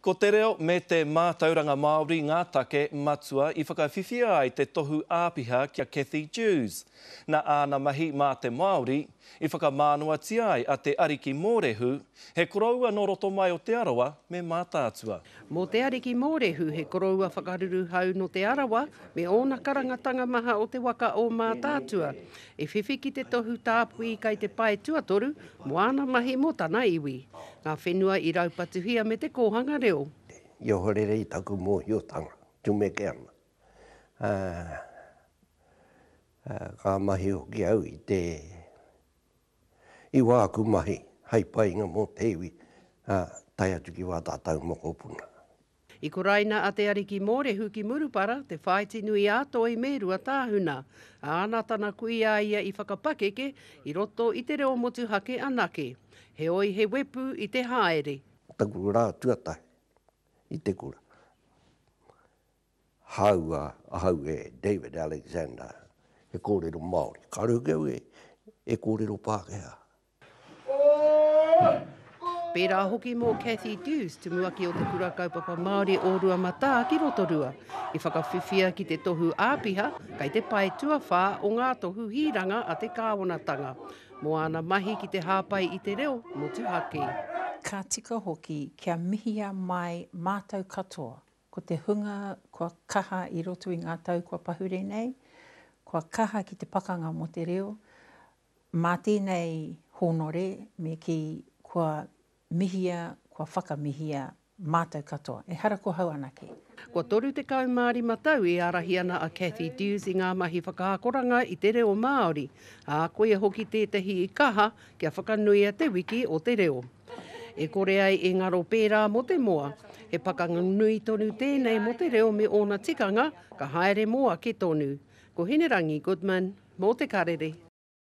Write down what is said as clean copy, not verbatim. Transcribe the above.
Ko te reo me te mātauranga Māori ngā take matua I whakawhiwhia ai te tohu āpiha kia Cathy Hughes. Na āna mahi mā te Māori I whakamānuatia ai a te ariki mōrehu, he koraua no roto mai o te arawa me mātātua. Mō te ariki mōrehu he koraua whakaruru hau no te arawa me ōna karangatanga maha o te waka o mātātua. E whiwhi ki te tohu tāpui kai te pae tuatoru, moana mahi mo tana iwi. Ngā whenua I raupatuhia me te kōhanga reo. Ia horere I taku mōhiotanga, tumeke ana. Ka mahi hoki au I te I wāku mahi, hei painga mō te iwi, tai atu ki wā tātau moko puna. I ko raina a te ariki mōrehu ki Murupara, te whaiti nui ātoi me rua tāhuna. Āna tana kui a ia I whakapakeke, I roto I te reo motu hake anake. He oi he wepu I te haere. Taku rā tuatai, I te kura. Hau e David Alexander, he kōrero Māori. Karukeu e kōrero Pākehā. Pērā hoki mō Cathy Hughes, te muaki o te kura kaupapa Māori o rua matā ki Rotorua. I whakawhiwhia ki te tohu āpiha, kai te pae tuawhā o ngā tohu hiranga a te kāwanatanga. Moana mahi ki te hāpai I te reo, motu hake. Ka tika hoki kia mihia mai mātau katoa. Ko te hunga kua kaha I roto I ngā tau kua pahure nei, kua kaha ki te pakanga mo te reo, mā tēnei honore me ki kua mihia, kua whakamihia mātau katoa. E hara ko hau anake. Kua toru te kau Māori matau I arahi ana a Cathy Hughes I ngā mahi whakaakoranga I te reo Māori. A koe hoki tētahi I kaha kia whakanuia te wiki o te reo. E kore ai e ngaro pērā mo te moa. He pakanga nui tonu tēnei mo te reo me ōna tikanga, ka haere moa ke tonu. Ko Hinerangi Goodman, mō te karere.